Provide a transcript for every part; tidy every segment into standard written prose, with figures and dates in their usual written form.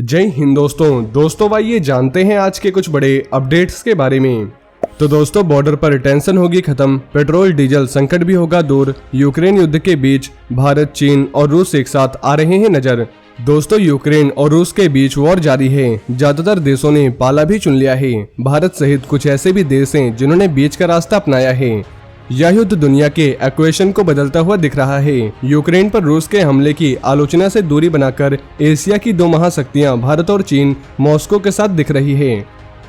जय हिंद दोस्तों आइए जानते हैं आज के कुछ बड़े अपडेट्स के बारे में। तो दोस्तों, बॉर्डर पर टेंशन होगी खत्म, पेट्रोल डीजल संकट भी होगा दूर। यूक्रेन युद्ध के बीच भारत, चीन और रूस एक साथ आ रहे हैं नजर। दोस्तों, यूक्रेन और रूस के बीच वॉर जारी है। ज्यादातर देशों ने पाला भी चुन लिया है। भारत सहित कुछ ऐसे भी देश हैं जिन्होंने बीच का रास्ता अपनाया है। यह युद्ध दुनिया के इक्वेशन को बदलता हुआ दिख रहा है। यूक्रेन पर रूस के हमले की आलोचना से दूरी बनाकर एशिया की दो महाशक्तियां भारत और चीन मॉस्को के साथ दिख रही है।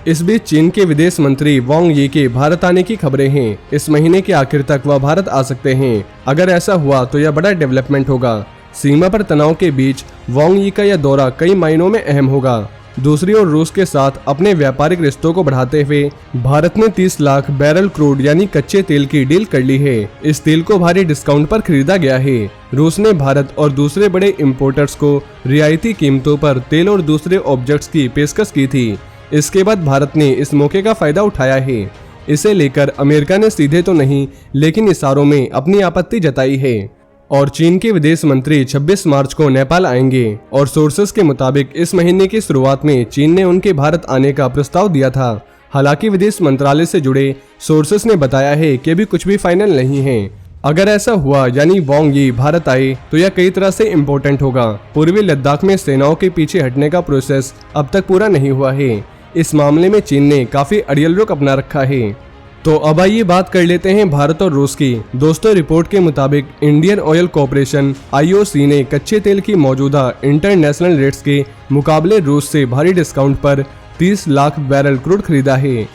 इस बीच चीन के विदेश मंत्री वांग यी के भारत आने की खबरें हैं। इस महीने के आखिर तक वह भारत आ सकते हैं। अगर ऐसा हुआ तो यह बड़ा डेवलपमेंट होगा। सीमा पर तनाव के बीच वांग यी का यह दौरा कई मायनों में अहम होगा। दूसरी ओर रूस के साथ अपने व्यापारिक रिश्तों को बढ़ाते हुए भारत ने 30 लाख बैरल क्रूड यानी कच्चे तेल की डील कर ली है। इस तेल को भारी डिस्काउंट पर खरीदा गया है। रूस ने भारत और दूसरे बड़े इंपोर्टर्स को रियायती कीमतों पर तेल और दूसरे ऑब्जेक्ट्स की पेशकश की थी। इसके बाद भारत ने इस मौके का फायदा उठाया है। इसे लेकर अमेरिका ने सीधे तो नहीं लेकिन इशारों में अपनी आपत्ति जताई है। और चीन के विदेश मंत्री 26 मार्च को नेपाल आएंगे और सोर्सेस के मुताबिक इस महीने की शुरुआत में चीन ने उनके भारत आने का प्रस्ताव दिया था। हालांकि विदेश मंत्रालय से जुड़े सोर्सेस ने बताया है कि अभी कुछ भी फाइनल नहीं है। अगर ऐसा हुआ यानी वांग यी भारत आए तो यह कई तरह से इम्पोर्टेंट होगा। पूर्वी लद्दाख में सेनाओं के पीछे हटने का प्रोसेस अब तक पूरा नहीं हुआ है। इस मामले में चीन ने काफी अड़ियल रुख अपना रखा है। तो अब आइए बात कर लेते हैं भारत और रूस की। दोस्तों, रिपोर्ट के मुताबिक इंडियन ऑयल कॉर्पोरेशन IOC ने कच्चे तेल की मौजूदा इंटरनेशनल रेट्स के मुकाबले रूस से भारी डिस्काउंट पर 30 लाख बैरल क्रूड खरीदा है।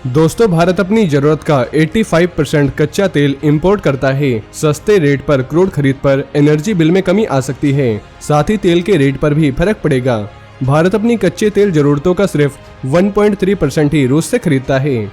दोस्तों, भारत अपनी जरूरत का 85% कच्चा तेल इंपोर्ट करता है। सस्ते रेट पर क्रूड खरीद पर एनर्जी बिल में कमी आ सकती है। साथ ही तेल के रेट पर भी फर्क पड़ेगा। भारत अपनी कच्चे तेल जरूरतों का सिर्फ 1.3% ही रूस से खरीदता है।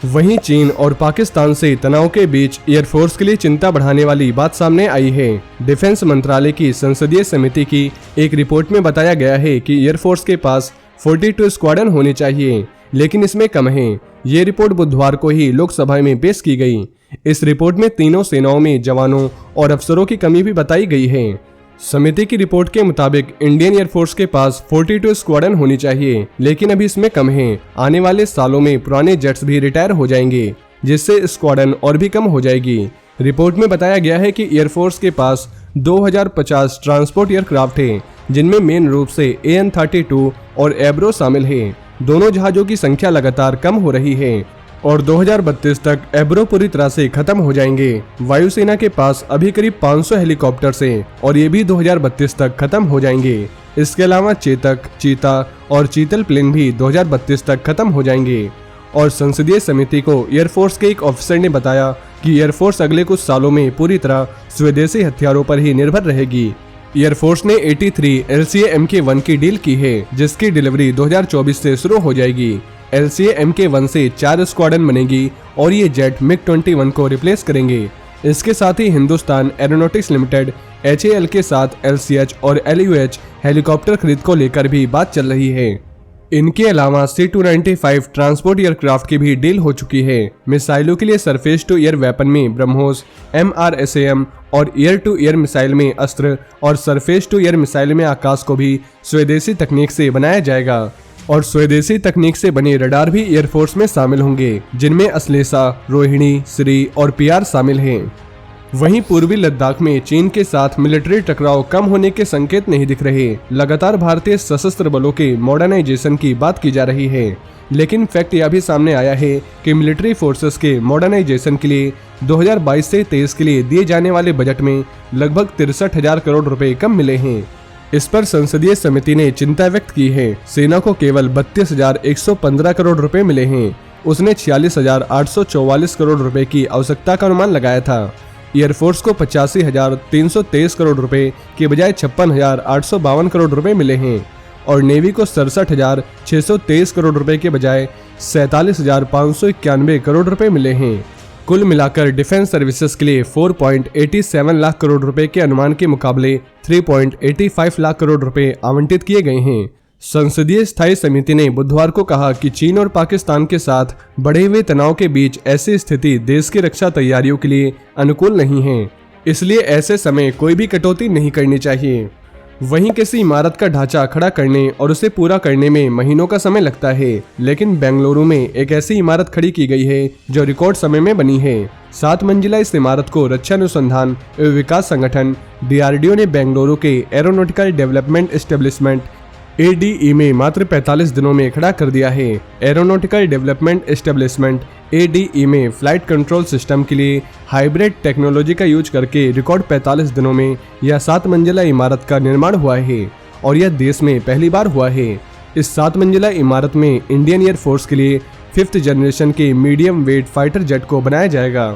वहीं चीन और पाकिस्तान से तनाव के बीच एयरफोर्स के लिए चिंता बढ़ाने वाली बात सामने आई है। डिफेंस मंत्रालय की संसदीय समिति की एक रिपोर्ट में बताया गया है कि एयरफोर्स के पास 42 स्क्वाड्रन होने चाहिए, लेकिन इसमें कम है। ये रिपोर्ट बुधवार को ही लोकसभा में पेश की गई। इस रिपोर्ट में तीनों सेनाओं में जवानों और अफसरों की कमी भी बताई गई है। समिति की रिपोर्ट के मुताबिक इंडियन एयरफोर्स के पास 42 स्क्वाड्रन होनी चाहिए, लेकिन अभी इसमें कम है। आने वाले सालों में पुराने जेट्स भी रिटायर हो जाएंगे, जिससे स्क्वाड्रन और भी कम हो जाएगी। रिपोर्ट में बताया गया है कि एयरफोर्स के पास 2050 ट्रांसपोर्ट एयरक्राफ्ट है, जिनमें मेन रूप से AN-32 और एब्रो शामिल है। दोनों जहाजों की संख्या लगातार कम हो रही है और 2032 तक एब्रो पूरी तरह से खत्म हो जाएंगे। वायुसेना के पास अभी करीब 500 हेलीकॉप्टर्स हैं और ये भी 2032 तक खत्म हो जाएंगे। इसके अलावा चेतक, चीता और चीतल प्लेन भी 2032 तक खत्म हो जाएंगे। और संसदीय समिति को एयरफोर्स के एक ऑफिसर ने बताया कि एयरफोर्स अगले कुछ सालों में पूरी तरह स्वदेशी हथियारों पर ही निर्भर रहेगी। एयरफोर्स ने 83 LCA Mk1 की डील की है, जिसकी डिलीवरी 2024 से शुरू हो जाएगी। LCA Mk1 से 4 स्क्वाड्रन बनेगी और ये जेट MiG-21 को रिप्लेस करेंगे। इसके साथ ही हिंदुस्तान एरोनॉटिक्स लिमिटेड HAL के साथ LCH और LUH हेलीकॉप्टर खरीद को लेकर भी बात चल रही है। इनके अलावा C-295 ट्रांसपोर्ट एयरक्राफ्ट की भी डील हो चुकी है। मिसाइलों के लिए सरफेस टू एयर वेपन में ब्रह्मोस, MRSAM और एयर टू एयर मिसाइल में अस्त्र और सरफेस टू एयर मिसाइल में आकाश को भी स्वदेशी तकनीक से बनाया जाएगा। और स्वदेशी तकनीक से बने रडार भी एयरफोर्स में शामिल होंगे, जिनमें अश्लेषा, रोहिणी, श्री और PR शामिल हैं। वहीं पूर्वी लद्दाख में चीन के साथ मिलिट्री टकराव कम होने के संकेत नहीं दिख रहे। लगातार भारतीय सशस्त्र बलों के मॉडर्नाइजेशन की बात की जा रही है, लेकिन फैक्ट यह भी सामने आया है कि मिलिट्री फोर्सेस के मॉडर्नाइजेशन के लिए 2022 से 23 के लिए दिए जाने वाले बजट में लगभग 63,000 करोड़ रुपए कम मिले हैं। इस पर संसदीय समिति ने चिंता व्यक्त की है। सेना को केवल 32,115 करोड़ रुपए मिले हैं। उसने 46,844 करोड़ रुपए की आवश्यकता का अनुमान लगाया था। एयरफोर्स को 85,323 करोड़ रुपए के बजाय 56,852 करोड़ रुपए मिले हैं और नेवी को 67,623 करोड़ रुपए के बजाय 47,591 करोड़ रुपए मिले हैं। कुल मिलाकर डिफेंस सर्विसेज के लिए 4.87 लाख करोड़ रुपए के अनुमान के मुकाबले 3.85 लाख करोड़ रुपए आवंटित किए गए हैं। संसदीय स्थायी समिति ने बुधवार को कहा कि चीन और पाकिस्तान के साथ बढ़े हुए तनाव के बीच ऐसी स्थिति देश की रक्षा तैयारियों के लिए अनुकूल नहीं है, इसलिए ऐसे समय कोई भी कटौती नहीं करनी चाहिए। वहीं किसी इमारत का ढांचा खड़ा करने और उसे पूरा करने में महीनों का समय लगता है, लेकिन बेंगलुरु में एक ऐसी इमारत खड़ी की गई है जो रिकॉर्ड समय में बनी है। 7 मंजिला इस इमारत को रक्षा अनुसंधान एवं विकास संगठन DRDO ने बेंगलुरु के एरोनॉटिकल डेवलपमेंट एस्टेब्लिशमेंट ADE में मात्र 45 दिनों में खड़ा कर दिया है। एरोनॉटिकल डेवलपमेंट एस्टेब्लिशमेंट ADE में फ्लाइट कंट्रोल सिस्टम के लिए हाइब्रिड टेक्नोलॉजी का यूज करके रिकॉर्ड 45 दिनों में यह 7 मंजिला इमारत का निर्माण हुआ है और यह देश में पहली बार हुआ है। इस 7 मंजिला इमारत में इंडियन एयर फोर्स के लिए 5th जनरेशन के मीडियम वेट फाइटर जेट को बनाया जाएगा।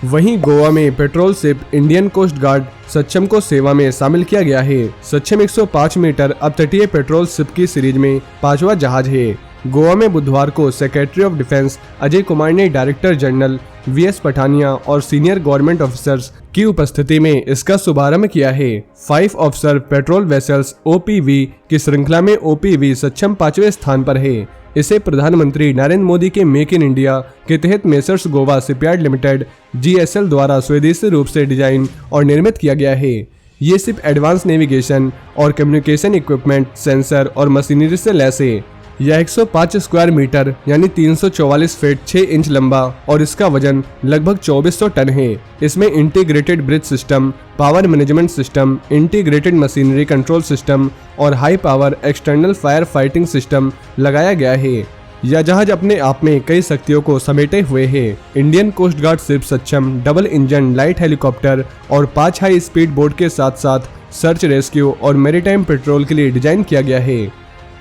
वहीं गोवा में patrol ship Indian Coast Guard Saksham को सेवा में शामिल किया गया है। सक्षम 105 मीटर अब तटीय पेट्रोल शिप की सीरीज में 5वां जहाज है। गोवा में बुधवार को secretary of defence Ajay Kumar ने डायरेक्टर जनरल VS पठानिया और सीनियर गवर्नमेंट ऑफिसर्स की उपस्थिति में इसका शुभारंभ किया है। 5 ऑफिसर पेट्रोल वेसल्स OPV की श्रृंखला में OPV सक्षम 5वें स्थान पर है। इसे प्रधानमंत्री नरेंद्र मोदी के मेक इन इंडिया के तहत messrs Goa shipyard limited GSL द्वारा स्वदेशी रूप से डिजाइन और निर्मित किया गया है। ये शिप एडवांस नेविगेशन और कम्युनिकेशन इक्विपमेंट, सेंसर और मशीनरी से लैस है। यह 105 स्क्वायर मीटर यानी 344 फीट 6 इंच लंबा और इसका वजन लगभग 2400 टन है। इसमें integrated bridge system, power management system, integrated machinery control system और high power external fire fighting system लगाया गया है। यह जहाज अपने आप में कई शक्तियों को समेटे हुए है। इंडियन कोस्ट गार्ड शिप सक्षम डबल इंजन लाइट हेलीकॉप्टर और 5 हाई स्पीड बोट के साथ साथ सर्च, रेस्क्यू और मैरीटाइम पेट्रोल के लिए डिजाइन किया गया है।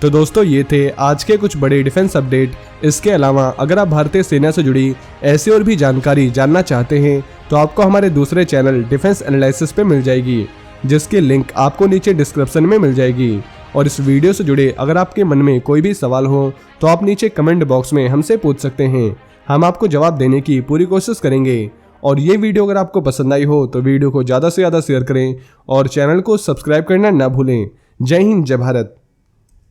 तो दोस्तों, ये थे आज के कुछ बड़े डिफेंस अपडेट। इसके अलावा अगर आप भारतीय सेना से जुड़ी ऐसी और भी जानकारी जानना चाहते हैं तो आपको हमारे दूसरे चैनल डिफेंस एनालिसिस पे मिल जाएगी, जिसकी लिंक आपको नीचे डिस्क्रिप्शन में मिल जाएगी। और इस वीडियो से जुड़े अगर आपके मन में कोई भी सवाल हो तो आप नीचे कमेंट बॉक्स में हमसे पूछ सकते हैं। हम आपको जवाब देने की पूरी कोशिश करेंगे। और ये वीडियो अगर आपको पसंद आई हो तो वीडियो को ज़्यादा से ज़्यादा शेयर करें और चैनल को सब्सक्राइब करना ना भूलें। जय हिंद, जय भारत।